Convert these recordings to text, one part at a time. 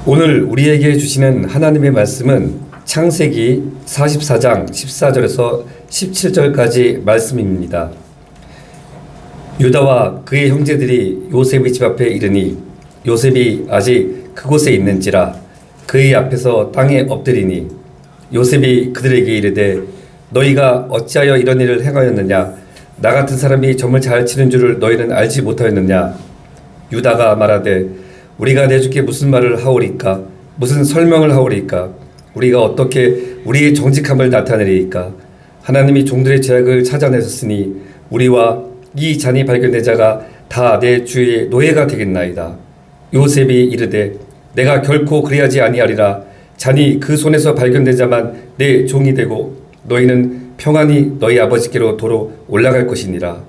오늘 우리에게 주시는 하나님의 말씀은 창세기 44장 14절에서 17절까지 말씀입니다. 유다와 그의 형제들이 요셉의 집 앞에 이르니 요셉이 아직 그곳에 있는지라 그의 앞에서 땅에 엎드리니 요셉이 그들에게 이르되 너희가 어찌하여 이런 일을 행하였느냐? 나 같은 사람이 점을 잘 치는 줄을 너희는 알지 못하였느냐? 유다가 말하되 우리가 내 주께 무슨 말을 하오리까? 무슨 설명을 하오리까? 우리가 어떻게 우리의 정직함을 나타내리까? 하나님이 종들의 죄악을 찾아내셨으니 우리와 이 잔이 발견된 자가 다 내 주의 노예가 되겠나이다. 요셉이 이르되 내가 결코 그리하지 아니하리라. 잔이 그 손에서 발견된 자만 내 종이 되고 너희는 평안히 너희 아버지께로 도로 올라갈 것이니라.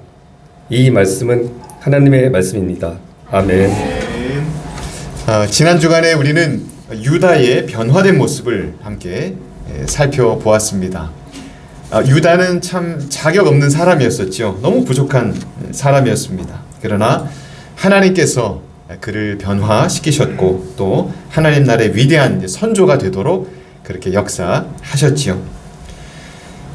이 말씀은 하나님의 말씀입니다. 아멘. 지난 주간에 우리는 유다의 변화된 모습을 함께 살펴보았습니다. 유다는 참 자격 없는 사람이었었죠. 너무 부족한 사람이었습니다. 그러나 하나님께서 그를 변화시키셨고 또 하나님 나라의 위대한 선조가 되도록 그렇게 역사하셨지요.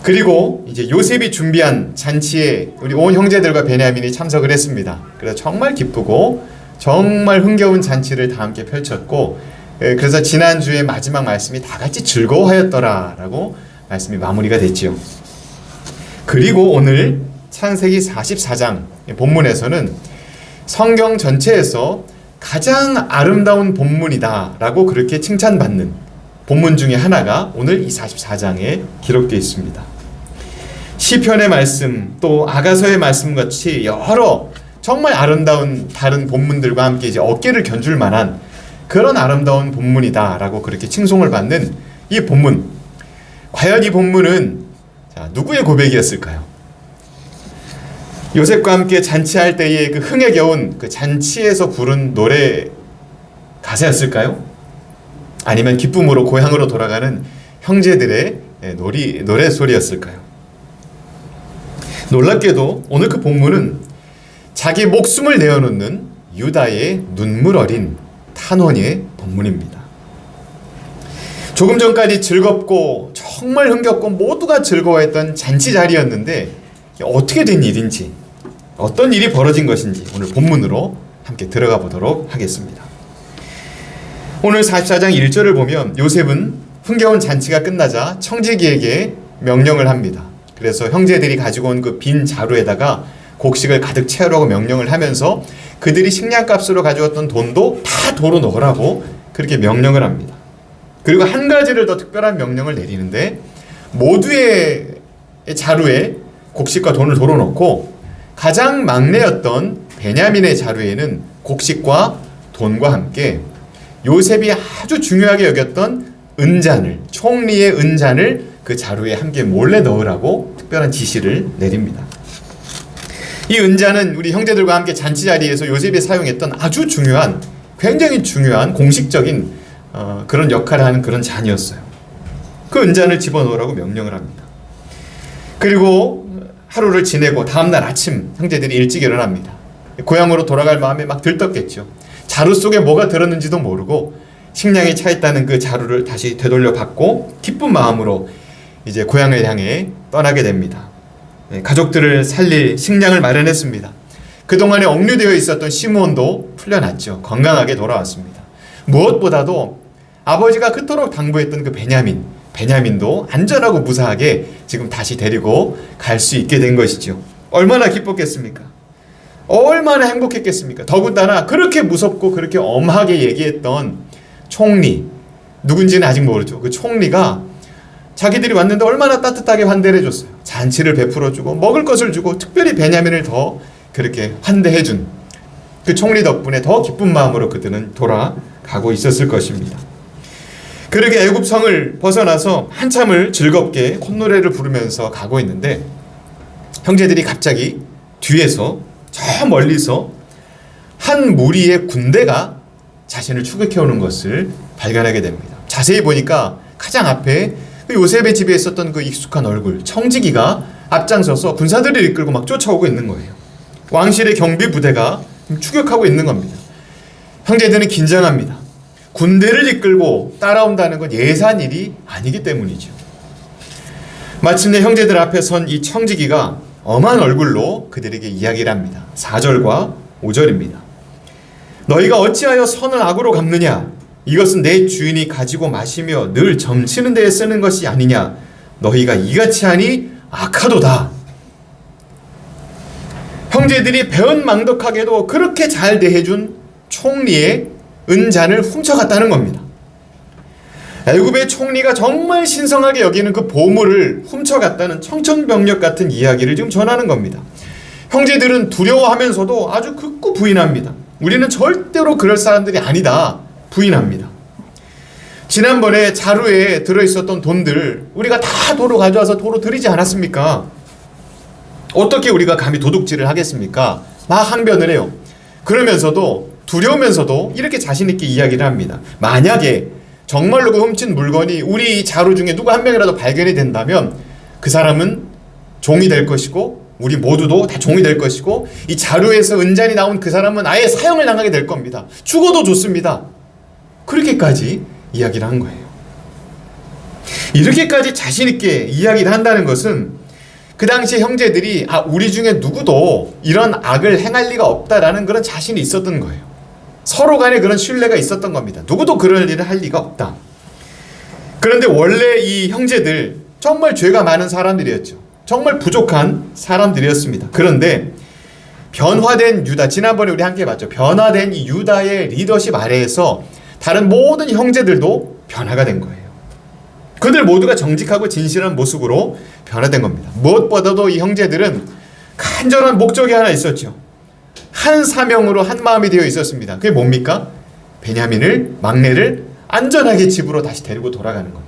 그리고 이제 요셉이 준비한 잔치에 우리 온 형제들과 베냐민이 참석을 했습니다. 그래서 정말 기쁘고 정말 흥겨운 잔치를 다 함께 펼쳤고, 그래서 지난주에 마지막 말씀이 다 같이 즐거워하였더라라고 말씀이 마무리가 됐지요. 그리고 오늘 창세기 44장 본문에서는 성경 전체에서 가장 아름다운 본문이다라고 그렇게 칭찬받는 본문 중에 하나가 오늘 이 44장에 기록되어 있습니다. 시편의 말씀 또 아가서의 말씀 같이 여러 정말 아름다운 다른 본문들과 함께 이제 어깨를 견줄 만한 그런 아름다운 본문이다라고 그렇게 칭송을 받는 이 본문. 과연 이 본문은 누구의 고백이었을까요? 요셉과 함께 잔치할 때의 그 흥에 겨운 그 잔치에서 부른 노래 가사였을까요? 아니면 기쁨으로 고향으로 돌아가는 형제들의 노래 소리였을까요? 놀랍게도 오늘 그 본문은 자기 목숨을 내어놓는 유다의 눈물 어린 탄원의 본문입니다. 조금 전까지 즐겁고 정말 흥겹고 모두가 즐거워했던 잔치 자리였는데 어떻게 된 일인지 어떤 일이 벌어진 것인지 오늘 본문으로 함께 들어가 보도록 하겠습니다. 오늘 44장 1절을 보면 요셉은 흥겨운 잔치가 끝나자 청지기에게 명령을 합니다. 그래서 형제들이 가지고 온 그 빈 자루에다가 곡식을 가득 채우라고 명령을 하면서 그들이 식량값으로 가져왔던 돈도 다 도로 넣으라고 그렇게 명령을 합니다. 그리고 한 가지를 더 특별한 명령을 내리는데 모두의 자루에 곡식과 돈을 도로 넣고 가장 막내였던 베냐민의 자루에는 곡식과 돈과 함께 요셉이 아주 중요하게 여겼던 은잔을, 총리의 은잔을 그 자루에 함께 몰래 넣으라고 특별한 지시를 내립니다. 이 은잔은 우리 형제들과 함께 잔치 자리에서 요셉이 사용했던 아주 중요한, 굉장히 중요한 공식적인 그런 역할을 하는 그런 잔이었어요. 그 은잔을 집어넣으라고 명령을 합니다. 그리고 하루를 지내고 다음날 아침 형제들이 일찍 일어납니다. 고향으로 돌아갈 마음에 막 들떴겠죠. 자루 속에 뭐가 들었는지도 모르고 식량이 차 있다는 그 자루를 다시 되돌려 받고 기쁜 마음으로 이제 고향을 향해 떠나게 됩니다. 가족들을 살릴 식량을 마련했습니다. 그동안에 억류되어 있었던 시므온도 풀려났죠. 건강하게 돌아왔습니다. 무엇보다도 아버지가 그토록 당부했던 그 베냐민도 안전하고 무사하게 지금 다시 데리고 갈 수 있게 된 것이죠. 얼마나 기뻤겠습니까? 얼마나 행복했겠습니까? 더군다나 그렇게 무섭고 그렇게 엄하게 얘기했던 총리, 누군지는 아직 모르죠. 그 총리가 자기들이 왔는데 얼마나 따뜻하게 환대를 해줬어요. 잔치를 베풀어주고 먹을 것을 주고 특별히 베냐민을 더 그렇게 환대해준 그 총리 덕분에 더 기쁜 마음으로 그들은 돌아가고 있었을 것입니다. 그렇게 애굽 성을 벗어나서 한참을 즐겁게 콧노래를 부르면서 가고 있는데 형제들이 갑자기 뒤에서 저 멀리서 한 무리의 군대가 자신을 추격해오는 것을 발견하게 됩니다. 자세히 보니까 가장 앞에 요셉의 집에 있었던 그 익숙한 얼굴 청지기가 앞장서서 군사들을 이끌고 막 쫓아오고 있는 거예요. 왕실의 경비 부대가 추격하고 있는 겁니다. 형제들은 긴장합니다. 군대를 이끌고 따라온다는 건 예사한 일이 아니기 때문이죠. 마침내 형제들 앞에 선 이 청지기가 엄한 얼굴로 그들에게 이야기를 합니다. 4절과 5절입니다. 너희가 어찌하여 선을 악으로 갚느냐? 이것은 내 주인이 가지고 마시며 늘 점치는 데에 쓰는 것이 아니냐? 너희가 이같이 하니 악하도다. 형제들이 배은망덕하게도 그렇게 잘 대해준 총리의 은잔을 훔쳐갔다는 겁니다. 애굽의 총리가 정말 신성하게 여기는 그 보물을 훔쳐갔다는 청천벽력 같은 이야기를 지금 전하는 겁니다. 형제들은 두려워하면서도 아주 극구 부인합니다. 우리는 절대로 그럴 사람들이 아니다. 부인합니다. 지난번에 자루에 들어있었던 돈들 우리가 다 도로 가져와서 도로 드리지 않았습니까? 어떻게 우리가 감히 도둑질을 하겠습니까? 막 항변을 해요. 그러면서도 두려우면서도 이렇게 자신 있게 이야기를 합니다. 만약에 정말로 그 훔친 물건이 우리 이 자루 중에 누구 한 명이라도 발견이 된다면 그 사람은 종이 될 것이고 우리 모두도 다 종이 될 것이고 이 자루에서 은잔이 나온 그 사람은 아예 사형을 당하게 될 겁니다. 죽어도 좋습니다. 그렇게까지 이야기를 한 거예요. 이렇게까지 자신 있게 이야기를 한다는 것은 그 당시 형제들이 우리 중에 누구도 이런 악을 행할 리가 없다라는 그런 자신이 있었던 거예요. 서로 간에 그런 신뢰가 있었던 겁니다. 누구도 그럴 일을 할 리가 없다. 그런데 원래 이 형제들 정말 죄가 많은 사람들이었죠. 정말 부족한 사람들이었습니다. 그런데 변화된 유다, 지난번에 우리 함께 봤죠. 변화된 이 유다의 리더십 아래에서 다른 모든 형제들도 변화가 된 거예요. 그들 모두가 정직하고 진실한 모습으로 변화된 겁니다. 무엇보다도 이 형제들은 간절한 목적이 하나 있었죠. 한 사명으로 한 마음이 되어 있었습니다. 그게 뭡니까? 베냐민을, 막내를 안전하게 집으로 다시 데리고 돌아가는 것.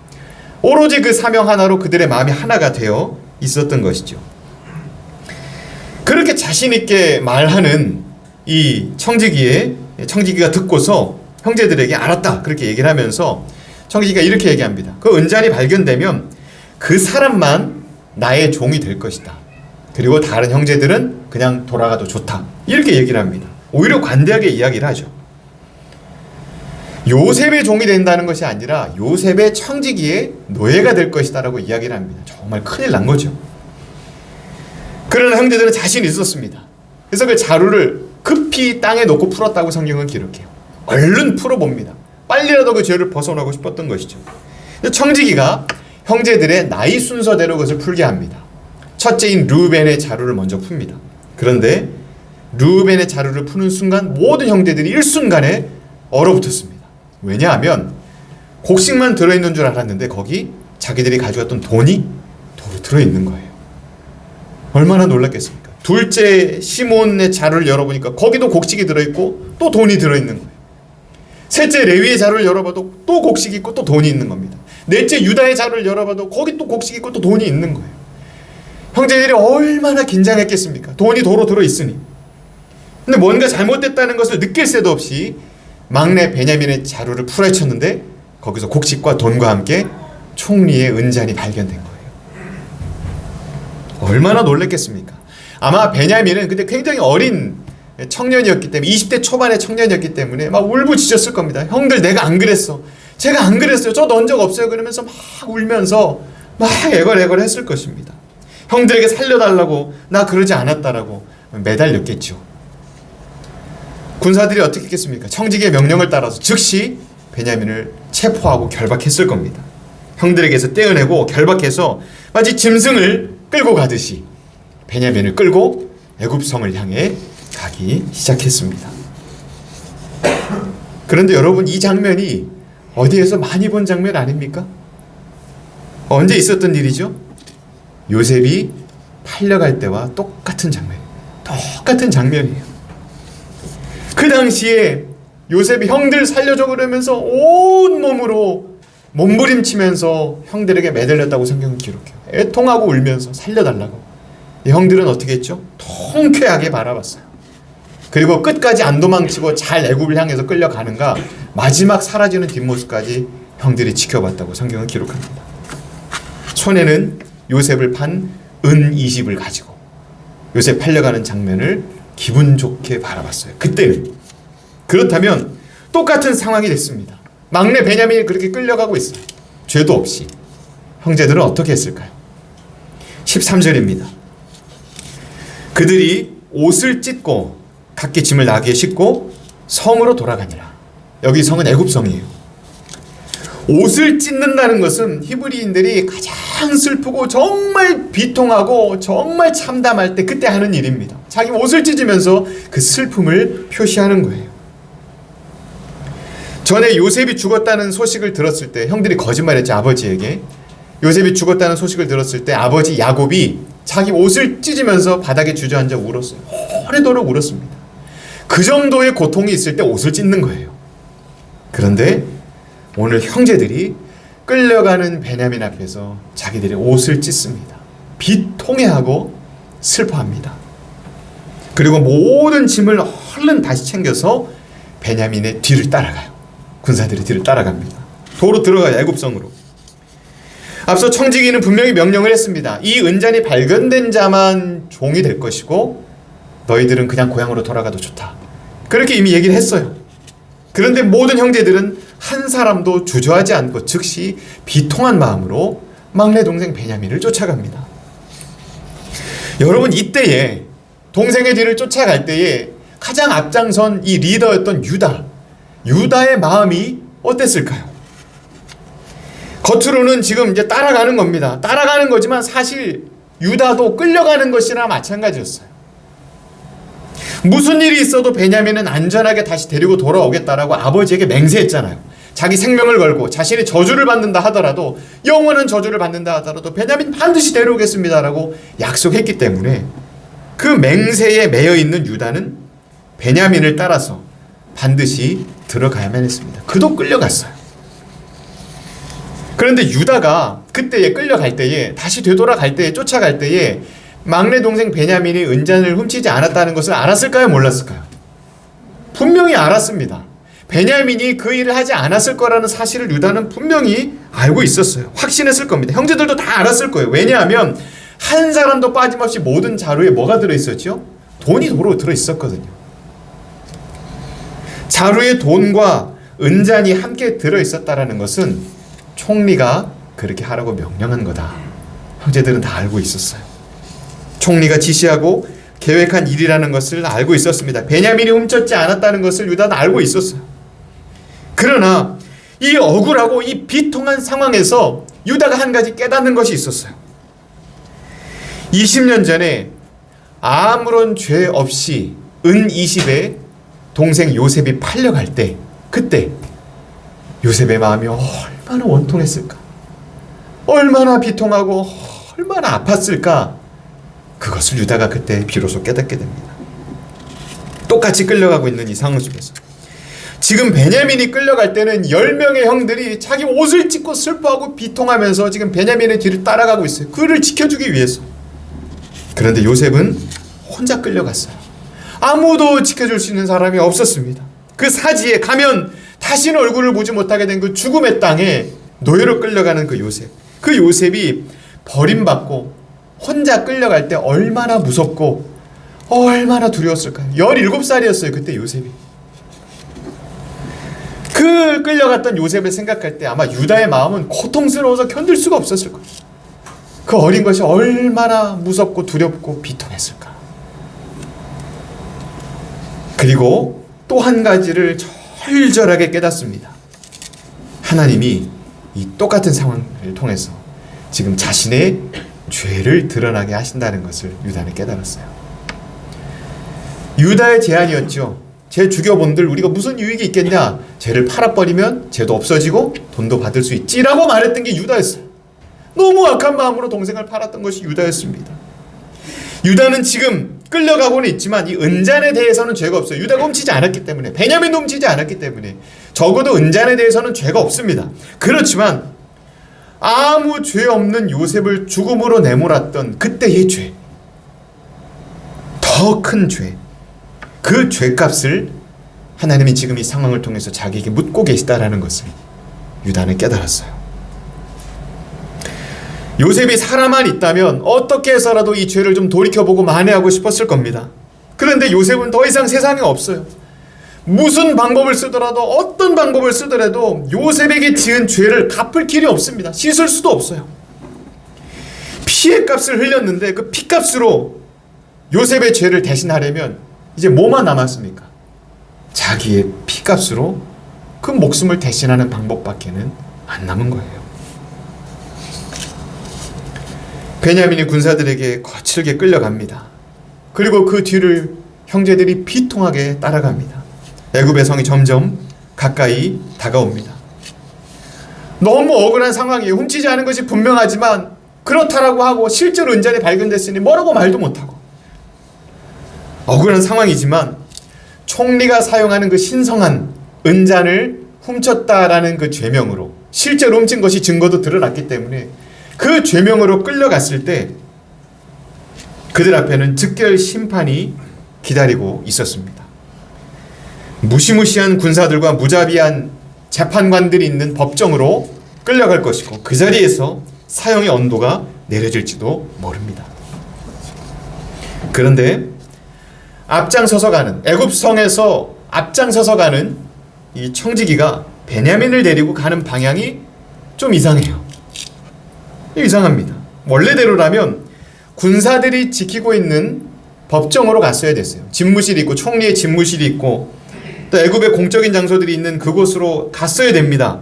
오로지 그 사명 하나로 그들의 마음이 하나가 되어 있었던 것이죠. 그렇게 자신 있게 말하는 이 청지기가 듣고서 형제들에게 알았다 그렇게 얘기를 하면서 청지기가 이렇게 얘기합니다. 그 은잔이 발견되면 그 사람만 나의 종이 될 것이다. 그리고 다른 형제들은 그냥 돌아가도 좋다. 이렇게 얘기를 합니다. 오히려 관대하게 이야기를 하죠. 요셉의 종이 된다는 것이 아니라 요셉의 청지기의 노예가 될 것이다 라고 이야기를 합니다. 정말 큰일 난 거죠. 그러나 형제들은 자신이 있었습니다. 그래서 그 자루를 급히 땅에 놓고 풀었다고 성경은 기록해요. 얼른 풀어봅니다. 빨리라도 그 죄를 벗어나고 싶었던 것이죠. 청지기가 형제들의 나이 순서대로 그것을 풀게 합니다. 첫째인 르우벤의 자루를 먼저 풉니다. 그런데 르우벤의 자루를 푸는 순간 모든 형제들이 일순간에 얼어붙었습니다. 왜냐하면 곡식만 들어있는 줄 알았는데 거기 자기들이 가져갔던 돈이 도로 들어있는 거예요. 얼마나 놀랐겠습니까? 둘째 시몬의 자루를 열어보니까 거기도 곡식이 들어있고 또 돈이 들어있는 거예요. 셋째 레위의 자루를 열어봐도 또 곡식이 있고 또 돈이 있는 겁니다. 넷째 유다의 자루를 열어봐도 거기 또 곡식이 있고 또 돈이 있는 거예요. 형제들이 얼마나 긴장했겠습니까? 돈이 도로 들어있으니. 근데 뭔가 잘못됐다는 것을 느낄 새도 없이 막내 베냐민의 자루를 풀어헤쳤는데 거기서 곡식과 돈과 함께 총리의 은잔이 발견된 거예요. 얼마나 놀랬겠습니까? 아마 베냐민은 그때 굉장히 어린 청년이었기 때문에 20대 초반의 청년이었기 때문에 막 울부짖었을 겁니다. 형들 내가 안 그랬어. 제가 안 그랬어요. 저 넣은 적 없어요. 그러면서 막 울면서 막 애걸애걸 했을 것입니다. 형들에게 살려달라고 나 그러지 않았다라고 매달렸겠죠. 군사들이 어떻게 했겠습니까? 청지기의 명령을 따라서 즉시 베냐민을 체포하고 결박했을 겁니다. 형들에게서 떼어내고 결박해서 마치 짐승을 끌고 가듯이 베냐민을 끌고 애굽성을 향해 가기 시작했습니다. 그런데 여러분 이 장면이 어디에서 많이 본 장면 아닙니까? 언제 있었던 일이죠? 요셉이 팔려갈 때와 똑같은 장면이에요. 똑같은 장면이에요. 그 당시에 요셉이 형들 살려줘 그러면서 온몸으로 몸부림치면서 형들에게 매달렸다고 성경은 기록해요. 애통하고 울면서 살려달라고. 이 형들은 어떻게 했죠? 통쾌하게 바라봤어요. 그리고 끝까지 안 도망치고 잘 애굽을 향해서 끌려가는가 마지막 사라지는 뒷모습까지 형들이 지켜봤다고 성경은 기록합니다. 손에는 요셉을 판 은 20을 가지고 요셉 팔려가는 장면을 기분 좋게 바라봤어요. 그때는. 그렇다면 똑같은 상황이 됐습니다. 막내 베냐민이 그렇게 끌려가고 있어요. 죄도 없이. 형제들은 어떻게 했을까요? 13절입니다. 그들이 옷을 찢고 각기 짐을 나귀에 싣고 성으로 돌아가니라. 여기 성은 애굽성이에요. 옷을 찢는다는 것은 히브리인들이 가장 슬프고 정말 비통하고 정말 참담할 때 그때 하는 일입니다. 자기 옷을 찢으면서 그 슬픔을 표시하는 거예요. 전에 요셉이 죽었다는 소식을 들었을 때 형들이 거짓말했죠. 아버지에게. 요셉이 죽었다는 소식을 들었을 때 아버지 야곱이 자기 옷을 찢으면서 바닥에 주저앉아 울었어요. 오래도록 울었습니다. 그 정도의 고통이 있을 때 옷을 찢는 거예요. 그런데 오늘 형제들이 끌려가는 베냐민 앞에서 자기들의 옷을 찢습니다. 비통해하고 슬퍼합니다. 그리고 모든 짐을 얼른 다시 챙겨서 베냐민의 뒤를 따라가요. 군사들이 뒤를 따라갑니다. 도로 들어가요. 애굽성으로. 앞서 청지기는 분명히 명령을 했습니다. 이 은잔이 발견된 자만 종이 될 것이고 너희들은 그냥 고향으로 돌아가도 좋다. 그렇게 이미 얘기를 했어요. 그런데 모든 형제들은 한 사람도 주저하지 않고 즉시 비통한 마음으로 막내 동생 베냐민을 쫓아갑니다. 여러분, 이때에 동생의 뒤를 쫓아갈 때에 가장 앞장선 이 리더였던 유다의 마음이 어땠을까요? 겉으로는 지금 이제 따라가는 겁니다. 따라가는 거지만 사실 유다도 끌려가는 것이나 마찬가지였어요. 무슨 일이 있어도 베냐민은 안전하게 다시 데리고 돌아오겠다라고 아버지에게 맹세했잖아요. 자기 생명을 걸고 자신이 저주를 받는다 하더라도, 영원한 저주를 받는다 하더라도 베냐민 반드시 데려오겠습니다라고 약속했기 때문에 그 맹세에 매여 있는 유다는 베냐민을 따라서 반드시 들어가야만 했습니다. 그도 끌려갔어요. 그런데 유다가 그때에 끌려갈 때에, 다시 되돌아갈 때에, 쫓아갈 때에 막내 동생 베냐민이 은잔을 훔치지 않았다는 것을 알았을까요? 몰랐을까요? 분명히 알았습니다. 베냐민이 그 일을 하지 않았을 거라는 사실을 유다는 분명히 알고 있었어요. 확신했을 겁니다. 형제들도 다 알았을 거예요. 왜냐하면 한 사람도 빠짐없이 모든 자루에 뭐가 들어있었죠? 돈이 도로 들어있었거든요. 자루에 돈과 은잔이 함께 들어있었다는 것은 총리가 그렇게 하라고 명령한 거다. 형제들은 다 알고 있었어요. 총리가 지시하고 계획한 일이라는 것을 알고 있었습니다. 베냐민이 훔쳤지 않았다는 것을 유다는 알고 있었어요. 그러나 이 억울하고 이 비통한 상황에서 유다가 한 가지 깨닫는 것이 있었어요. 20년 전에 아무런 죄 없이 은 20에 동생 요셉이 팔려갈 때, 그때 요셉의 마음이 얼마나 원통했을까, 얼마나 비통하고 얼마나 아팠을까, 그것을 유다가 그때 비로소 깨닫게 됩니다. 똑같이 끌려가고 있는 이 상황 속에서 지금 베냐민이 끌려갈 때는 10명의 형들이 자기 옷을 찢고 슬퍼하고 비통하면서 지금 베냐민의 뒤를 따라가고 있어요. 그를 지켜주기 위해서. 그런데 요셉은 혼자 끌려갔어요. 아무도 지켜줄 수 있는 사람이 없었습니다. 그 사지에 가면 다시는 얼굴을 보지 못하게 된 그 죽음의 땅에 노예로 끌려가는 그 요셉. 그 요셉이 버림받고 혼자 끌려갈 때 얼마나 무섭고 얼마나 두려웠을까요? 17살이었어요 그때 요셉이. 그 끌려갔던 요셉을 생각할 때 아마 유다의 마음은 고통스러워서 견딜 수가 없었을 거예요. 그 어린 것이 얼마나 무섭고 두렵고 비통했을까. 그리고 또 한 가지를 절절하게 깨닫습니다. 하나님이 이 똑같은 상황을 통해서 지금 자신의 죄를 드러나게 하신다는 것을 유다는 깨달았어요. 유다의 제안이었죠. 쟤 죽여본들 우리가 무슨 유익이 있겠냐. 쟤를 팔아버리면 쟤도 없어지고 돈도 받을 수 있지라고 말했던 게 유다였어요. 너무 악한 마음으로 동생을 팔았던 것이 유다였습니다. 유다는 지금 끌려가고는 있지만 이 은잔에 대해서는 죄가 없어요. 유다가 훔치지 않았기 때문에, 베냐민도 훔치지 않았기 때문에 적어도 은잔에 대해서는 죄가 없습니다. 그렇지만 아무 죄 없는 요셉을 죽음으로 내몰았던 그때의 죄, 더 큰 죄, 그 죄값을 하나님이 지금 이 상황을 통해서 자기에게 묻고 계시다라는 것을 유다는 깨달았어요. 요셉이 살아만 있다면 어떻게 해서라도 이 죄를 좀 돌이켜보고 만회하고 싶었을 겁니다. 그런데 요셉은 더 이상 세상에 없어요. 무슨 방법을 쓰더라도 어떤 방법을 쓰더라도 요셉에게 지은 죄를 갚을 길이 없습니다. 씻을 수도 없어요. 피의 값을 흘렸는데 그 피값으로 요셉의 죄를 대신하려면 이제 뭐만 남았습니까? 자기의 피값으로 그 목숨을 대신하는 방법밖에는 안 남은 거예요. 베냐민이 군사들에게 거칠게 끌려갑니다. 그리고 그 뒤를 형제들이 비통하게 따라갑니다. 애굽의 성이 점점 가까이 다가옵니다. 너무 억울한 상황이에요. 훔치지 않은 것이 분명하지만 그렇다라고 하고 실제로 은잔이 발견됐으니 뭐라고 말도 못하고 억울한 상황이지만 총리가 사용하는 그 신성한 은잔을 훔쳤다라는 그 죄명으로 실제로 훔친 것이 증거도 드러났기 때문에 그 죄명으로 끌려갔을 때 그들 앞에는 즉결 심판이 기다리고 있었습니다. 무시무시한 군사들과 무자비한 재판관들이 있는 법정으로 끌려갈 것이고 그 자리에서 사형의 언도가 내려질지도 모릅니다. 그런데 앞장서서 가는 애굽 성에서 앞장서서 가는 이 청지기가 베냐민을 데리고 가는 방향이 좀 이상해요. 이상합니다. 원래대로라면 군사들이 지키고 있는 법정으로 갔어야 됐어요. 집무실이 있고 총리의 집무실이 있고 또 애굽의 공적인 장소들이 있는 그곳으로 갔어야 됩니다.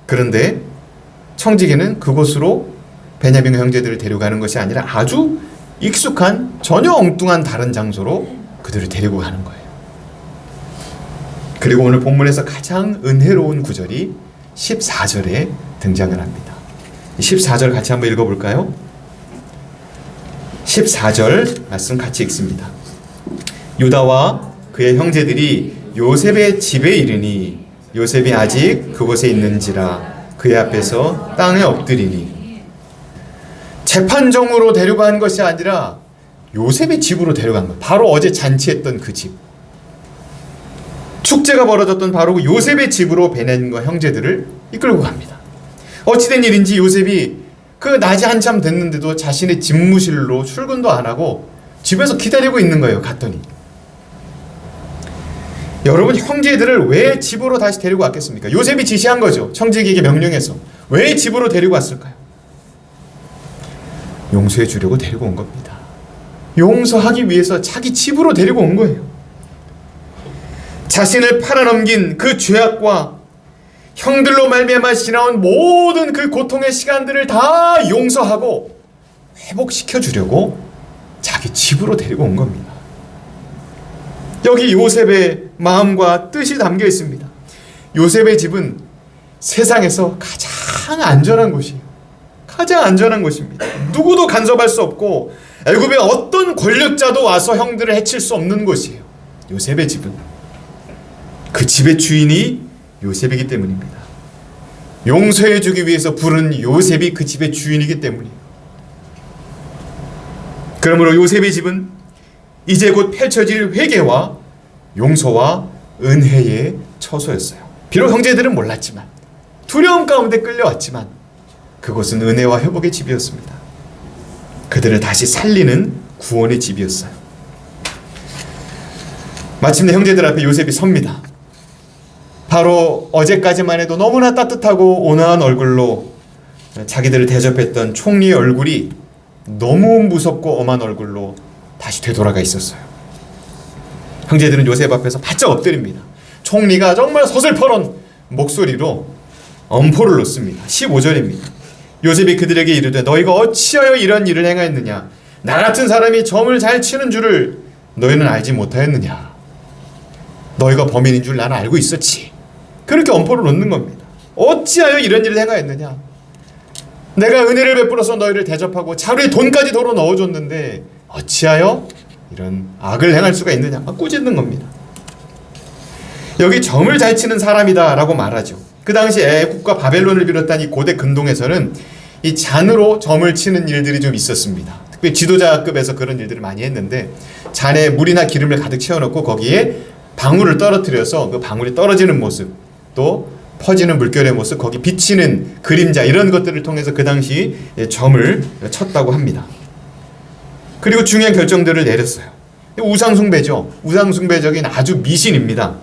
그런데 청지기는 그곳으로 베냐민 형제들을 데려가는 것이 아니라 아주 익숙한 전혀 엉뚱한 다른 장소로 그들을 데리고 가는 거예요. 그리고 오늘 본문에서 가장 은혜로운 구절이 14절에 등장을 합니다. 14절 같이 한번 읽어볼까요? 14절 말씀 같이 읽습니다. 유다와 그의 형제들이 요셉의 집에 이르니 요셉이 아직 그곳에 있는지라 그의 앞에서 땅에 엎드리니. 재판정으로 데려간 것이 아니라 요셉의 집으로 데려간 거예요. 바로 어제 잔치했던 그 집, 축제가 벌어졌던 바로 그 요셉의 집으로 베냐민과 형제들을 이끌고 갑니다. 어찌된 일인지 요셉이 그 낮이 한참 됐는데도 자신의 집무실로 출근도 안 하고 집에서 기다리고 있는 거예요. 갔더니 여러분, 형제들을 왜 집으로 다시 데리고 왔겠습니까? 요셉이 지시한 거죠. 청지기에게 명령해서. 왜 집으로 데리고 왔을까요? 용서해 주려고 데리고 온 겁니다. 용서하기 위해서 자기 집으로 데리고 온 거예요. 자신을 팔아넘긴 그 죄악과 형들로 말미암아 지나온 모든 그 고통의 시간들을 다 용서하고 회복시켜 주려고 자기 집으로 데리고 온 겁니다. 여기 요셉의 마음과 뜻이 담겨 있습니다. 요셉의 집은 세상에서 가장 안전한 곳이에요. 가장 안전한 곳입니다. 누구도 간섭할 수 없고 애굽의 어떤 권력자도 와서 형들을 해칠 수 없는 곳이에요. 요셉의 집은. 그 집의 주인이 요셉이기 때문입니다. 용서해 주기 위해서 부른 요셉이 그 집의 주인이기 때문이에요. 그러므로 요셉의 집은 이제 곧 펼쳐질 회개와 용서와 은혜의 처소였어요. 비록 형제들은 몰랐지만, 두려움 가운데 끌려왔지만 그곳은 은혜와 회복의 집이었습니다. 그들을 다시 살리는 구원의 집이었어요. 마침내 형제들 앞에 요셉이 섭니다. 바로 어제까지만 해도 너무나 따뜻하고 온화한 얼굴로 자기들을 대접했던 총리의 얼굴이 너무 무섭고 엄한 얼굴로 다시 되돌아가 있었어요. 형제들은 요셉 앞에서 바짝 엎드립니다. 총리가 정말 서슬퍼런 목소리로 엄포를 놓습니다. 15절입니다. 요셉이 그들에게 이르되 너희가 어찌하여 이런 일을 행하였느냐? 나 같은 사람이 점을 잘 치는 줄을 너희는 알지 못하였느냐? 너희가 범인인 줄 나는 알고 있었지. 그렇게 엄포를 놓는 겁니다. 어찌하여 이런 일을 행하였느냐? 내가 은혜를 베풀어서 너희를 대접하고 자루에 돈까지 도로 넣어줬는데 어찌하여 이런 악을 행할 수가 있느냐? 막 꾸짖는 겁니다. 여기 점을 잘 치는 사람이다 라고 말하죠. 그 당시 애국과 바벨론을 비롯한 이 고대 근동에서는 이 잔으로 점을 치는 일들이 좀 있었습니다. 특히 지도자급에서 그런 일들을 많이 했는데, 잔에 물이나 기름을 가득 채워놓고 거기에 방울을 떨어뜨려서 그 방울이 떨어지는 모습, 또 퍼지는 물결의 모습, 거기 비치는 그림자, 이런 것들을 통해서 그 당시 점을 쳤다고 합니다. 그리고 중요한 결정들을 내렸어요. 우상숭배죠. 우상숭배적인 아주 미신입니다.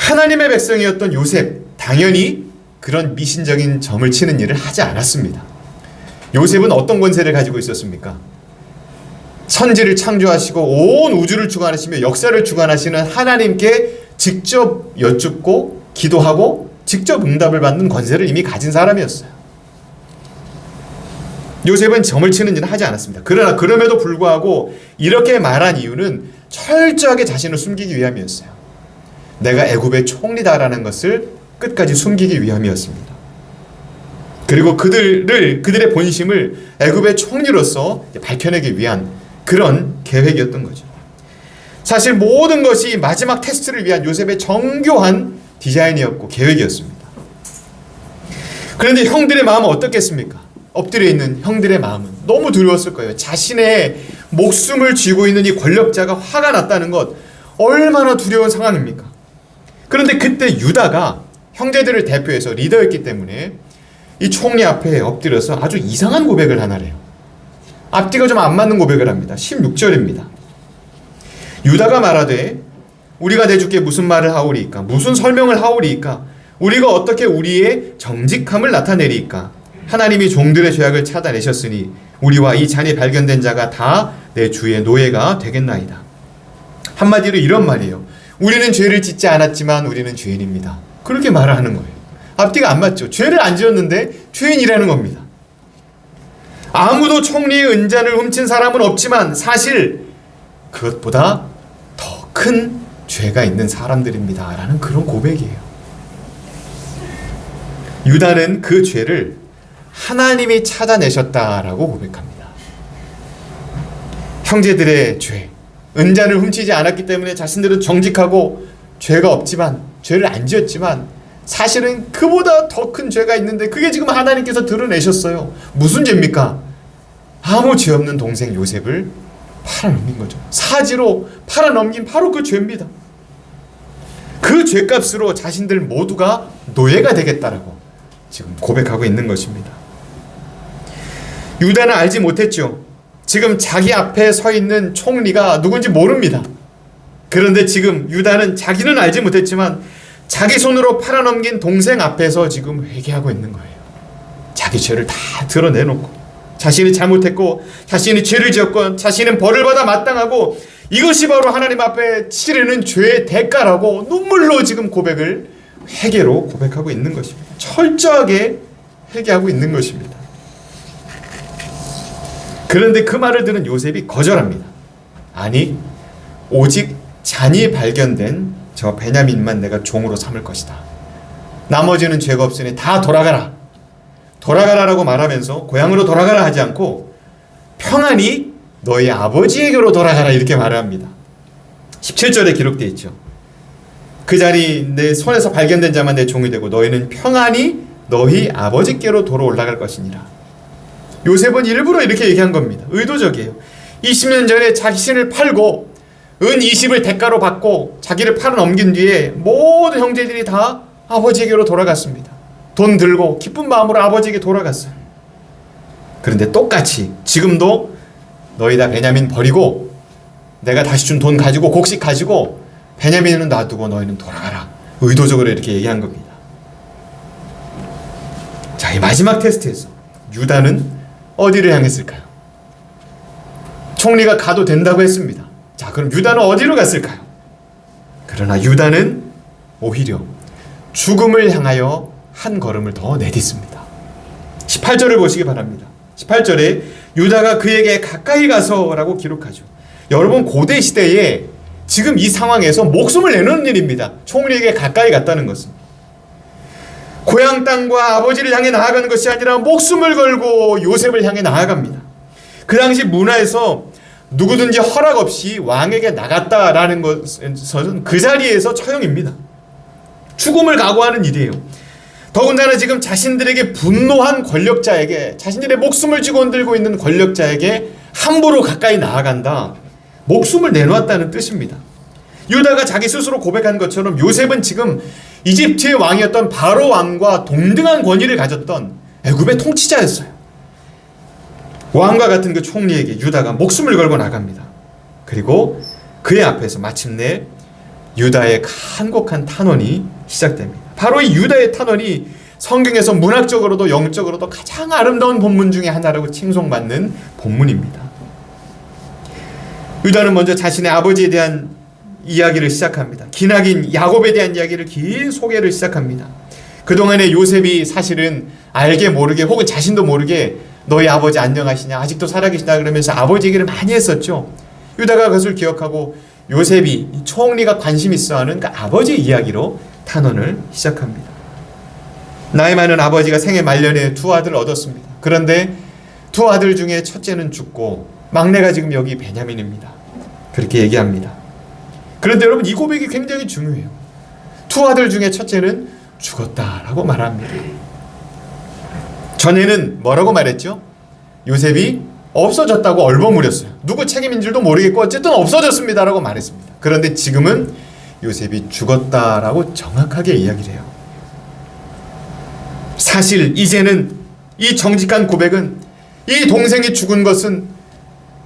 하나님의 백성이었던 요셉, 당연히 그런 미신적인 점을 치는 일을 하지 않았습니다. 요셉은 어떤 권세를 가지고 있었습니까? 선지를 창조하시고 온 우주를 주관하시며 역사를 주관하시는 하나님께 직접 여쭙고 기도하고 직접 응답을 받는 권세를 이미 가진 사람이었어요. 요셉은 점을 치는 일은 하지 않았습니다. 그러나 그럼에도 불구하고 이렇게 말한 이유는 철저하게 자신을 숨기기 위함이었어요. 내가 애굽의 총리다라는 것을 끝까지 숨기기 위함이었습니다. 그리고 그들의 본심을 애굽의 총리로서 밝혀내기 위한 그런 계획이었던 거죠. 사실 모든 것이 마지막 테스트를 위한 요셉의 정교한 디자인이었고 계획이었습니다. 그런데 형들의 마음은 어떻겠습니까? 엎드려 있는 형들의 마음은 너무 두려웠을 거예요. 자신의 목숨을 쥐고 있는 이 권력자가 화가 났다는 것, 얼마나 두려운 상황입니까? 그런데 그때 유다가 형제들을 대표해서 리더였기 때문에 이 총리 앞에 엎드려서 아주 이상한 고백을 하나래요. 앞뒤가 좀 안 맞는 고백을 합니다. 16절입니다. 유다가 말하되 우리가 내 주께 무슨 말을 하오리이까? 무슨 설명을 하오리이까? 우리가 어떻게 우리의 정직함을 나타내리이까? 하나님이 종들의 죄악을 찾아내셨으니 우리와 이 잔이 발견된 자가 다 내 주의 노예가 되겠나이다. 한마디로 이런 말이에요. 우리는 죄를 짓지 않았지만 우리는 죄인입니다. 그렇게 말을 하는 거예요. 앞뒤가 안 맞죠. 죄를 안 지었는데 죄인이라는 겁니다. 아무도 총리의 은잔을 훔친 사람은 없지만 사실 그것보다 더 큰 죄가 있는 사람들입니다. 라는 그런 고백이에요. 유다는 그 죄를 하나님이 찾아내셨다라고 고백합니다. 형제들의 죄, 은잔을 훔치지 않았기 때문에 자신들은 정직하고 죄가 없지만, 죄를 안 지었지만 사실은 그보다 더 큰 죄가 있는데 그게 지금 하나님께서 드러내셨어요. 무슨 죄입니까? 아무 죄 없는 동생 요셉을 팔아넘긴 거죠. 사지로 팔아넘긴 바로 그 죄입니다. 그 죄값으로 자신들 모두가 노예가 되겠다라고 지금 고백하고 있는 것입니다. 유다는 알지 못했죠. 지금 자기 앞에 서 있는 총리가 누군지 모릅니다. 그런데 지금 유다는 자기는 알지 못했지만 자기 손으로 팔아넘긴 동생 앞에서 지금 회개하고 있는 거예요. 자기 죄를 다 드러내놓고 자신이 잘못했고 자신이 죄를 지었고 자신은 벌을 받아 마땅하고 이것이 바로 하나님 앞에 치르는 죄의 대가라고 눈물로 지금 회개로 고백하고 있는 것입니다. 철저하게 회개하고 있는 것입니다. 그런데 그 말을 들은 요셉이 거절합니다. 아니, 오직 잔이 발견된 저 베냐민만 내가 종으로 삼을 것이다. 나머지는 죄가 없으니 다 돌아가라. 돌아가라라고 말하면서 고향으로 돌아가라 하지 않고 평안히 너희 아버지에게로 돌아가라 이렇게 말을 합니다. 17절에 기록되어 있죠. 그 자리 내 손에서 발견된 자만 내 종이 되고 너희는 평안히 너희 아버지께로 돌아 올라갈 것이니라. 요셉은 일부러 이렇게 얘기한 겁니다. 의도적이에요. 20년 전에 자신을 팔고 은 20을 대가로 받고 자기를 팔아넘긴 뒤에 모든 형제들이 다 아버지에게로 돌아갔습니다. 돈 들고 기쁜 마음으로 아버지에게 돌아갔어요. 그런데 똑같이 지금도 너희 다 베냐민 버리고 내가 다시 준 돈 가지고 곡식 가지고 베냐민은 놔두고 너희는 돌아가라. 의도적으로 이렇게 얘기한 겁니다. 자, 이 마지막 테스트에서 유다는 어디를 향했을까요? 총리가 가도 된다고 했습니다. 자, 그럼 유다는 어디로 갔을까요? 그러나 유다는 오히려 죽음을 향하여 한 걸음을 더 내딛습니다. 18절을 보시기 바랍니다. 18절에 유다가 그에게 가까이 가서라고 기록하죠. 여러분, 고대 시대에 지금 이 상황에서 목숨을 내놓는 일입니다. 총리에게 가까이 갔다는 것은. 고향 땅과 아버지를 향해 나아가는 것이 아니라 목숨을 걸고 요셉을 향해 나아갑니다. 그 당시 문화에서 누구든지 허락 없이 왕에게 나갔다라는 것은 그 자리에서 처형입니다. 죽음을 각오하는 일이에요. 더군다나 지금 자신들에게 분노한 권력자에게, 자신들의 목숨을 쥐고 흔들고 있는 권력자에게 함부로 가까이 나아간다. 목숨을 내놓았다는 뜻입니다. 유다가 자기 스스로 고백한 것처럼 요셉은 지금 이집트의 왕이었던 바로 왕과 동등한 권위를 가졌던 애굽의 통치자였어요. 왕과 같은 그 총리에게 유다가 목숨을 걸고 나갑니다. 그리고 그의 앞에서 마침내 유다의 간곡한 탄원이 시작됩니다. 바로 이 유다의 탄원이 성경에서 문학적으로도 영적으로도 가장 아름다운 본문 중에 하나라고 칭송받는 본문입니다. 유다는 먼저 자신의 아버지에 대한 이야기를 시작합니다. 기나긴 야곱에 대한 이야기를 긴 소개를 시작합니다. 그동안에 요셉이 사실은 알게 모르게 혹은 자신도 모르게 너희 아버지 안녕하시냐, 아직도 살아계시다 그러면서 아버지 얘기를 많이 했었죠. 유다가 그것을 기억하고 요셉이 총리가 관심 있어하는 그 아버지 이야기로 탄원을 시작합니다. 나이 많은 아버지가 생애 말년에 두 아들을 얻었습니다. 그런데 두 아들 중에 첫째는 죽고 막내가 지금 여기 베냐민입니다. 그렇게 얘기합니다. 그런데 여러분, 이 고백이 굉장히 중요해요. 두 아들 중에 첫째는 죽었다라고 말합니다. 전에는 뭐라고 말했죠? 요셉이 없어졌다고 얼버무렸어요. 누구 책임인 줄도 모르겠고 어쨌든 없어졌습니다라고 말했습니다. 그런데 지금은 요셉이 죽었다라고 정확하게 이야기를 해요. 사실 이제는 이 정직한 고백은 이 동생이 죽은 것은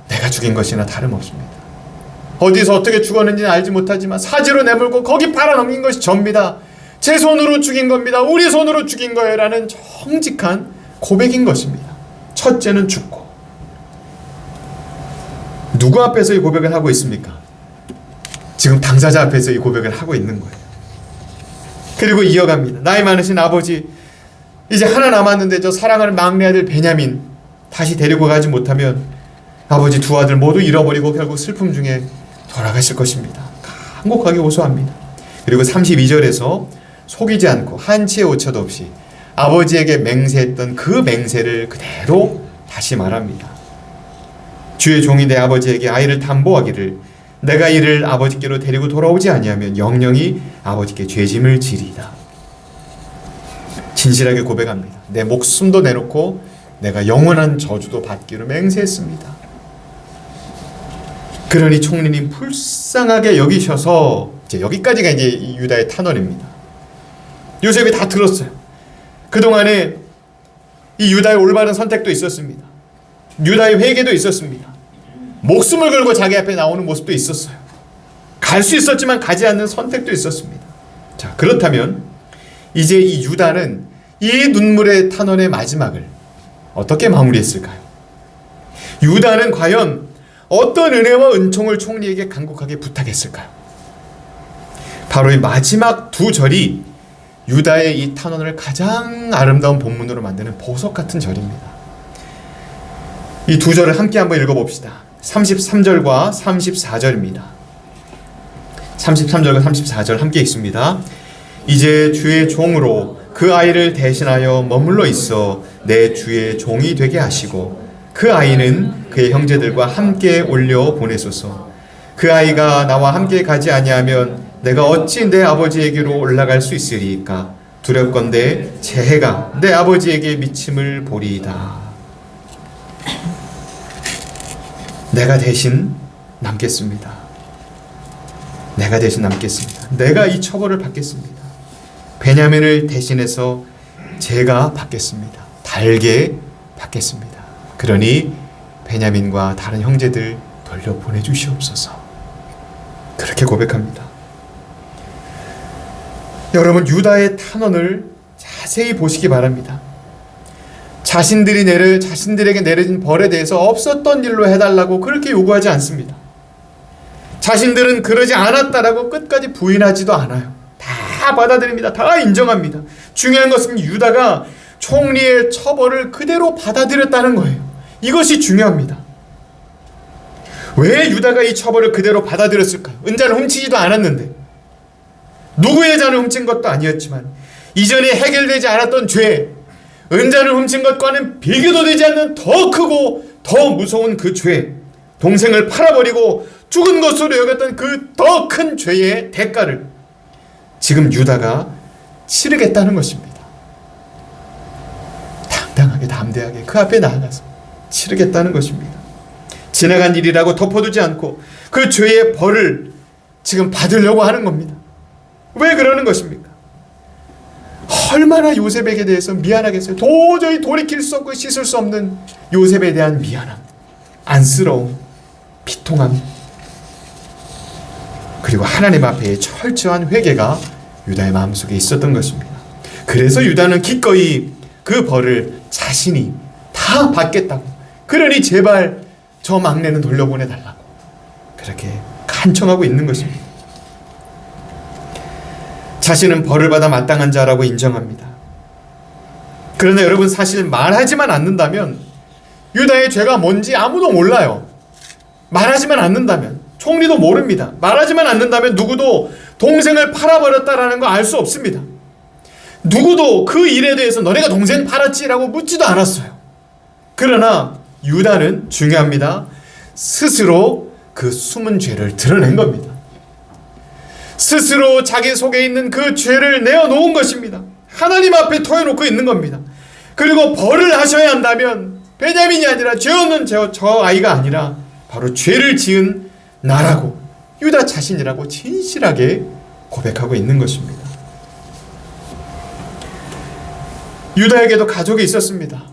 내가 죽인 것이나 다름없습니다. 어디서 어떻게 죽었는지는 알지 못하지만 사지로 내몰고 거기 팔아넘긴 것이 접니다. 제 손으로 죽인 겁니다. 우리 손으로 죽인 거예요 라는 정직한 고백인 것입니다. 첫째는 죽고. 누구 앞에서 이 고백을 하고 있습니까? 지금 당사자 앞에서 이 고백을 하고 있는 거예요. 그리고 이어갑니다. 나이 많으신 아버지, 이제 하나 남았는데 저 사랑하는 막내 아들 베냐민 다시 데리고 가지 못하면 아버지 두 아들 모두 잃어버리고 결국 슬픔 중에 돌아가실 것입니다. 간곡하게 호소합니다. 그리고 32절에서 속이지 않고 한치의 오차도 없이 아버지에게 맹세했던 그 맹세를 그대로 다시 말합니다. 주의 종이 내 아버지에게 아이를 담보하기를 내가 이를 아버지께로 데리고 돌아오지 아니하면 영영이 아버지께 죄짐을 지리이다. 진실하게 고백합니다. 내 목숨도 내놓고 내가 영원한 저주도 받기로 맹세했습니다. 그러니 총리님 불쌍하게 여기셔서, 이제 여기까지가 이제 유다의 탄원입니다. 요셉이 다 들었어요. 그동안에 이 유다의 올바른 선택도 있었습니다. 유다의 회개도 있었습니다. 목숨을 걸고 자기 앞에 나오는 모습도 있었어요. 갈 수 있었지만 가지 않는 선택도 있었습니다. 자, 그렇다면 이제 이 유다는 이 눈물의 탄원의 마지막을 어떻게 마무리했을까요? 유다는 과연 어떤 은혜와 은총을 총리에게 간곡하게 부탁했을까요? 바로 이 마지막 두 절이 유다의 이 탄원을 가장 아름다운 본문으로 만드는 보석 같은 절입니다. 이 두 절을 함께 한번 읽어봅시다. 33절과 34절입니다. 33절과 34절 함께 읽습니다. 이제 주의 종으로 그 아이를 대신하여 머물러 있어 내 주의 종이 되게 하시고 그 아이는 그의 형제들과 함께 올려 보내소서. 그 아이가 나와 함께 가지 아니하면 내가 어찌 내 아버지에게로 올라갈 수 있으리이까. 두렵건대 제 해가 내 아버지에게 미침을 보리이다. 내가 대신 남겠습니다. 내가 대신 남겠습니다. 내가 이 처벌을 받겠습니다. 베냐민을 대신해서 제가 받겠습니다. 달게 받겠습니다. 그러니 베냐민과 다른 형제들 돌려보내주시옵소서. 그렇게 고백합니다. 여러분, 유다의 탄원을 자세히 보시기 바랍니다. 자신들에게 내려진 벌에 대해서 없었던 일로 해달라고 그렇게 요구하지 않습니다. 자신들은 그러지 않았다라고 끝까지 부인하지도 않아요. 다 받아들입니다. 다 인정합니다. 중요한 것은 유다가 총리의 처벌을 그대로 받아들였다는 거예요. 이것이 중요합니다. 왜 유다가 이 처벌을 그대로 받아들였을까요? 은자를 훔치지도 않았는데, 누구의 잔을 훔친 것도 아니었지만 이전에 해결되지 않았던 죄, 은자를 훔친 것과는 비교도 되지 않는 더 크고 더 무서운 그 죄, 동생을 팔아버리고 죽은 것으로 여겼던 그 더 큰 죄의 대가를 지금 유다가 치르겠다는 것입니다. 당당하게 담대하게 그 앞에 나아가서 치르겠다는 것입니다. 지나간 일이라고 덮어두지 않고 그 죄의 벌을 지금 받으려고 하는 겁니다. 왜 그러는 것입니까? 얼마나 요셉에게 대해서 미안하겠어요. 도저히 돌이킬 수 없고 씻을 수 없는 요셉에 대한 미안함, 안쓰러움, 비통함, 그리고 하나님 앞에 철저한 회개가 유다의 마음속에 있었던 것입니다. 그래서 유다는 기꺼이 그 벌을 자신이 다 받겠다고, 그러니 제발 저 막내는 돌려보내달라고 그렇게 간청하고 있는 것입니다. 자신은 벌을 받아 마땅한 자라고 인정합니다. 그러나 여러분, 사실 말하지만 않는다면 유다의 죄가 뭔지 아무도 몰라요. 말하지만 않는다면, 총리도 모릅니다. 말하지만 않는다면 누구도 동생을 팔아버렸다라는 거 알 수 없습니다. 누구도 그 일에 대해서 너네가 동생 팔았지라고 묻지도 않았어요. 그러나 유다는 중요합니다. 스스로 그 숨은 죄를 드러낸 겁니다. 스스로 자기 속에 있는 그 죄를 내어놓은 것입니다. 하나님 앞에 토해놓고 있는 겁니다. 그리고 벌을 하셔야 한다면 베냐민이 아니라 죄 없는 저 아이가 아니라 바로 죄를 지은 나라고, 유다 자신이라고 진실하게 고백하고 있는 것입니다. 유다에게도 가족이 있었습니다.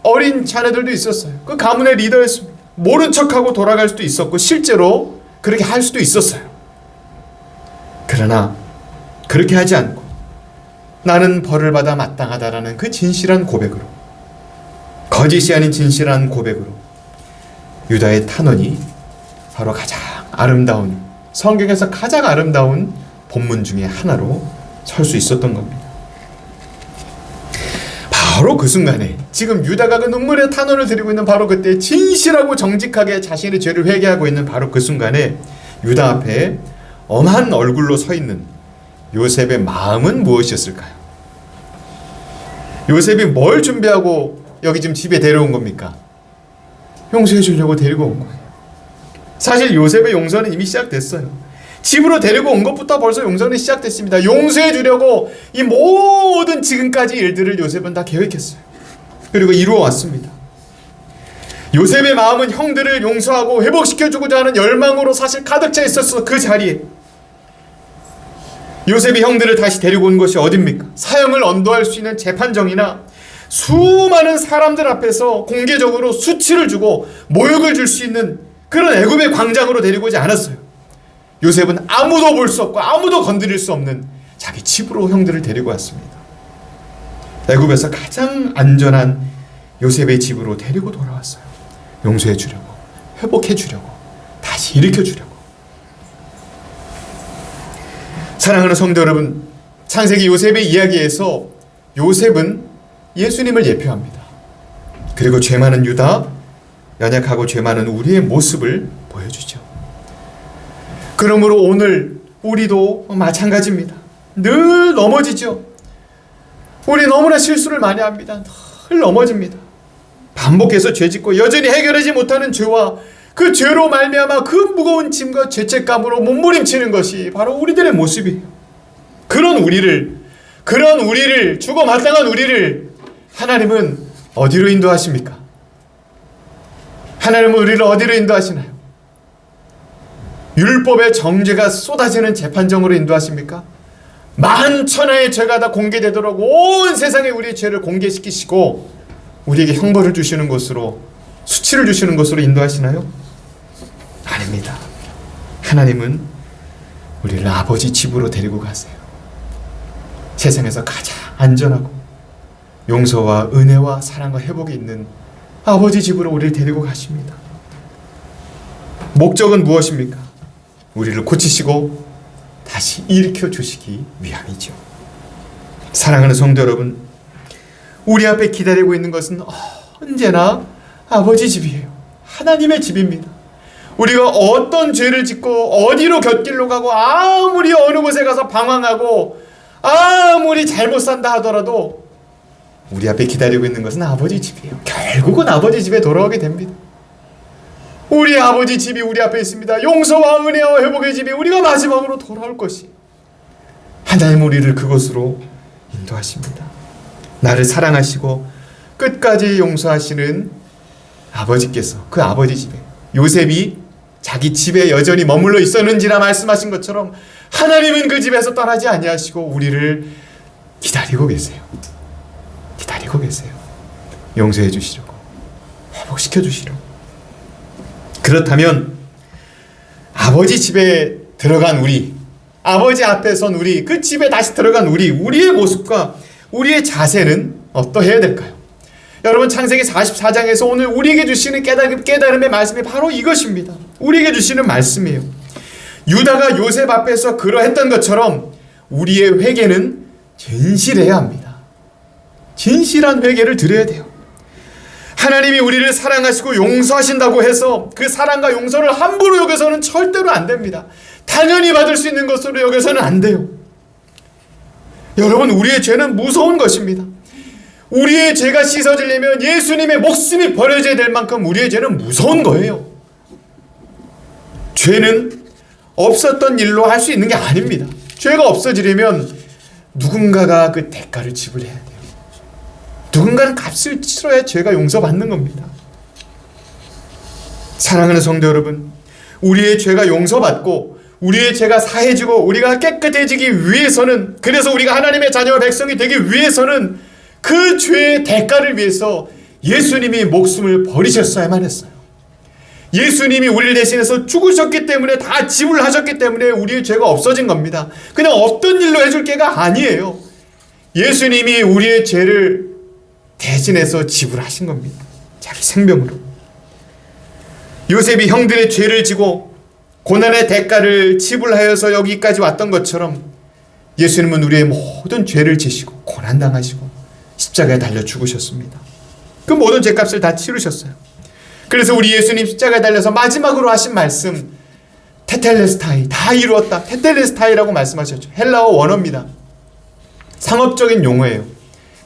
어린 자녀들도 있었어요. 그 가문의 리더였습니다. 모른 척하고 돌아갈 수도 있었고 실제로 그렇게 할 수도 있었어요. 그러나 그렇게 하지 않고 나는 벌을 받아 마땅하다라는 그 진실한 고백으로, 거짓이 아닌 진실한 고백으로 유다의 탄원이 바로 가장 아름다운, 성경에서 가장 아름다운 본문 중에 하나로 설 수 있었던 겁니다. 바로 그 순간에, 지금 유다가 그 눈물의 탄원을 드리고 있는 바로 그때, 진실하고 정직하게 자신의 죄를 회개하고 있는 바로 그 순간에 유다 앞에 엄한 얼굴로 서 있는 요셉의 마음은 무엇이었을까요? 요셉이 뭘 준비하고 여기 지금 집에 데려온 겁니까? 용서해 주려고 데리고 온 거예요. 사실 요셉의 용서는 이미 시작됐어요. 집으로 데리고 온 것부터 벌써 용서는 시작됐습니다. 용서해 주려고 이 모든 지금까지 일들을 요셉은 다 계획했어요. 그리고 이루어 왔습니다. 요셉의 마음은 형들을 용서하고 회복시켜주고자 하는 열망으로 사실 가득 차 있었어. 그 자리에 요셉이 형들을 다시 데리고 온 것이 어딥니까? 사형을 언도할 수 있는 재판정이나 수많은 사람들 앞에서 공개적으로 수치를 주고 모욕을 줄 수 있는 그런 애굽의 광장으로 데리고 오지 않았어요. 요셉은 아무도 볼 수 없고 아무도 건드릴 수 없는 자기 집으로 형들을 데리고 왔습니다. 애굽에서 가장 안전한 요셉의 집으로 데리고 돌아왔어요. 용서해 주려고, 회복해 주려고, 다시 일으켜 주려고. 사랑하는 성도 여러분, 창세기 요셉의 이야기에서 요셉은 예수님을 예표합니다. 그리고 죄 많은 유다, 연약하고 죄 많은 우리의 모습을 보여주죠. 그러므로 오늘 우리도 마찬가지입니다. 늘 넘어지죠. 우리 너무나 실수를 많이 합니다. 늘 넘어집니다. 반복해서 죄짓고 여전히 해결하지 못하는 죄와 그 죄로 말미암아 그 무거운 짐과 죄책감으로 몸부림치는 것이 바로 우리들의 모습이에요. 그런 우리를, 죽어 마땅한 우리를 하나님은 어디로 인도하십니까? 하나님은 우리를 어디로 인도하시나요? 율법의 정죄가 쏟아지는 재판정으로 인도하십니까? 만천하의 죄가 다 공개되도록 온 세상에 우리의 죄를 공개시키시고 우리에게 형벌을 주시는 곳으로, 수치를 주시는 곳으로 인도하시나요? 아닙니다. 하나님은 우리를 아버지 집으로 데리고 가세요. 세상에서 가장 안전하고 용서와 은혜와 사랑과 회복이 있는 아버지 집으로 우리를 데리고 가십니다. 목적은 무엇입니까? 우리를 고치시고 다시 일으켜 주시기 위함이죠. 사랑하는 성도 여러분, 우리 앞에 기다리고 있는 것은 언제나 아버지 집이에요. 하나님의 집입니다. 우리가 어떤 죄를 짓고 어디로 곁길로 가고 아무리 어느 곳에 가서 방황하고 아무리 잘못 산다 하더라도 우리 앞에 기다리고 있는 것은 아버지 집이에요. 결국은 아버지 집에 돌아오게 됩니다. 우리 아버지 집이 우리 앞에 있습니다. 용서와 은혜와 회복의 집이 우리가 마지막으로 돌아올 것이, 하나님 우리를 그곳으로 인도하십니다. 나를 사랑하시고 끝까지 용서하시는 아버지께서 그 아버지 집에, 요셉이 자기 집에 여전히 머물러 있었는지라 말씀하신 것처럼 하나님은 그 집에서 떠나지 아니하시고 우리를 기다리고 계세요. 기다리고 계세요. 용서해 주시려고, 회복시켜 주시려고. 그렇다면 아버지 집에 들어간 우리, 아버지 앞에 선 우리, 그 집에 다시 들어간 우리의 모습과 우리의 자세는 어떠해야 될까요? 여러분, 창세기 44장에서 오늘 우리에게 주시는 깨달음의 말씀이 바로 이것입니다. 우리에게 주시는 말씀이에요. 유다가 요셉 앞에서 그러했던 것처럼 우리의 회개는 진실해야 합니다. 진실한 회개를 드려야 돼요. 하나님이 우리를 사랑하시고 용서하신다고 해서 그 사랑과 용서를 함부로 여겨서는 절대로 안 됩니다. 당연히 받을 수 있는 것으로 여겨서는 안 돼요. 여러분, 우리의 죄는 무서운 것입니다. 우리의 죄가 씻어지려면 예수님의 목숨이 버려져야 될 만큼 우리의 죄는 무서운 거예요. 죄는 없었던 일로 할 수 있는 게 아닙니다. 죄가 없어지려면 누군가가 그 대가를 지불해야 돼요. 누군가는 값을 치러야 죄가 용서받는 겁니다. 사랑하는 성도 여러분, 우리의 죄가 용서받고 우리의 죄가 사해지고 우리가 깨끗해지기 위해서는, 그래서 우리가 하나님의 자녀와 백성이 되기 위해서는 그 죄의 대가를 위해서 예수님이 목숨을 버리셨어야만 했어요. 예수님이 우리를 대신해서 죽으셨기 때문에, 다 지불하셨기 때문에 우리의 죄가 없어진 겁니다. 그냥 없던 일로 해줄 게가 아니에요. 예수님이 우리의 죄를 대신해서 지불하신 겁니다. 자기 생명으로. 요셉이 형들의 죄를 지고 고난의 대가를 지불하여서 여기까지 왔던 것처럼 예수님은 우리의 모든 죄를 지시고 고난당하시고 십자가에 달려 죽으셨습니다. 그 모든 죄값을 다 치르셨어요. 그래서 우리 예수님 십자가에 달려서 마지막으로 하신 말씀, 테텔레스타이, 다 이루었다. 테텔레스타이라고 말씀하셨죠. 헬라어 원어입니다. 상업적인 용어예요.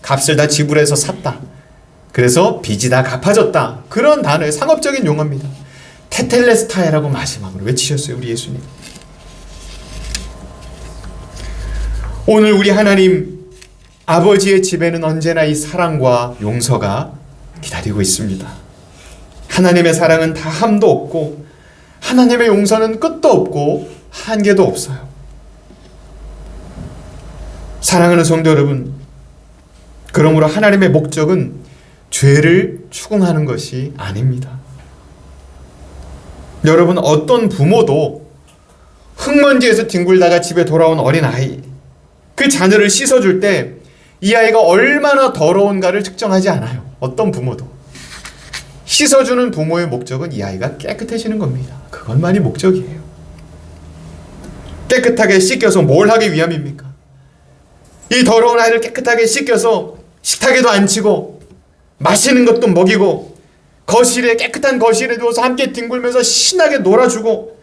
값을 다 지불해서 샀다. 그래서 빚이 다 갚아졌다. 그런 단어의 상업적인 용어입니다. 테텔레스타이라고 마지막으로 외치셨어요, 우리 예수님. 오늘 우리 하나님 아버지의 집에는 언제나 이 사랑과 용서가 기다리고 있습니다. 하나님의 사랑은 다함도 없고 하나님의 용서는 끝도 없고 한계도 없어요. 사랑하는 성도 여러분, 그러므로 하나님의 목적은 죄를 추궁하는 것이 아닙니다. 여러분, 어떤 부모도 흙먼지에서 뒹굴다가 집에 돌아온 어린아이, 그 자녀를 씻어줄 때 이 아이가 얼마나 더러운가를 측정하지 않아요. 어떤 부모도. 씻어주는 부모의 목적은 이 아이가 깨끗해지는 겁니다. 그것만이 목적이에요. 깨끗하게 씻겨서 뭘 하기 위함입니까? 이 더러운 아이를 깨끗하게 씻겨서 식탁에도 앉히고 마시는 것도 먹이고 거실에, 깨끗한 거실에 누워서 함께 뒹굴면서 신나게 놀아주고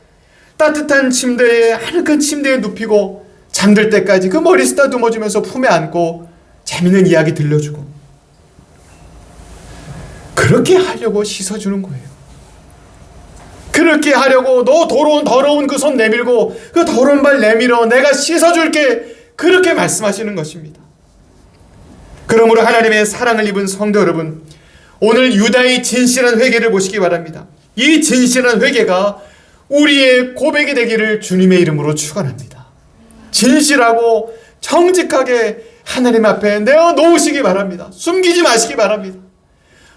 따뜻한 침대에, 아늑한 침대에 눕히고 잠들 때까지 그 머리 쓰다듬어주면서 품에 안고 재밌는 이야기 들려주고, 그렇게 하려고 씻어주는 거예요. 그렇게 하려고 너 더러운 그 손 내밀고 그 더러운 발 내밀어 내가 씻어줄게, 그렇게 말씀하시는 것입니다. 그러므로 하나님의 사랑을 입은 성도 여러분, 오늘 유다의 진실한 회개를 보시기 바랍니다. 이 진실한 회개가 우리의 고백이 되기를 주님의 이름으로 축원합니다. 진실하고 정직하게 하나님 앞에 내어놓으시기 바랍니다. 숨기지 마시기 바랍니다.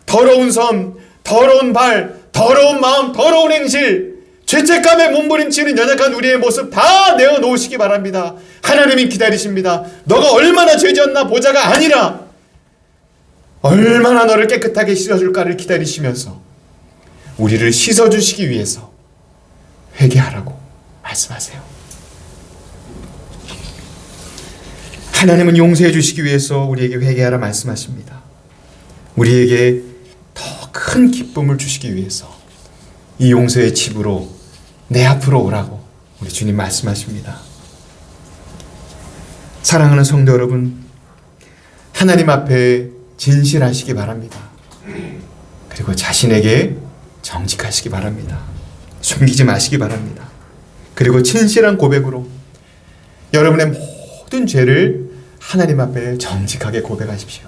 더러운 손, 더러운 발, 더러운 마음, 더러운 행실, 죄책감에 몸부림치는 연약한 우리의 모습 다 내어놓으시기 바랍니다. 하나님이 기다리십니다. 너가 얼마나 죄지었나 보자가 아니라 얼마나 너를 깨끗하게 씻어줄까를 기다리시면서 우리를 씻어주시기 위해서 회개하라고 말씀하세요. 하나님은 용서해 주시기 위해서 우리에게 회개하라 말씀하십니다. 우리에게 더 큰 기쁨을 주시기 위해서 이 용서의 집으로, 내 앞으로 오라고 우리 주님 말씀하십니다. 사랑하는 성도 여러분, 하나님 앞에 진실하시기 바랍니다. 그리고 자신에게 정직하시기 바랍니다. 숨기지 마시기 바랍니다. 그리고 진실한 고백으로 여러분의 모든 죄를 하나님 앞에 정직하게 고백하십시오.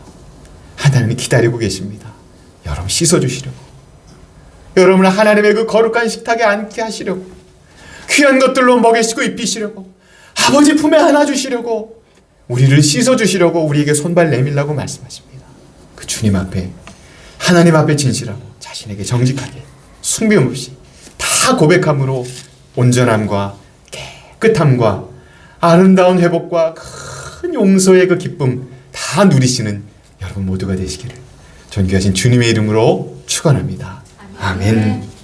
하나님이 기다리고 계십니다. 여러분 씻어주시려고, 여러분을 하나님의 그 거룩한 식탁에 앉게 하시려고, 귀한 것들로 먹이시고 입히시려고, 아버지 품에 안아주시려고, 우리를 씻어주시려고 우리에게 손발 내밀라고 말씀하십니다. 그 주님 앞에, 하나님 앞에 진실하고 자신에게 정직하게 숨김 없이 다 고백함으로 온전함과 깨끗함과 아름다운 회복과 큰 용서의 그 기쁨 다 누리시는 여러분 모두가 되시기를 존귀하신 주님의 이름으로 축원합니다. 아멘.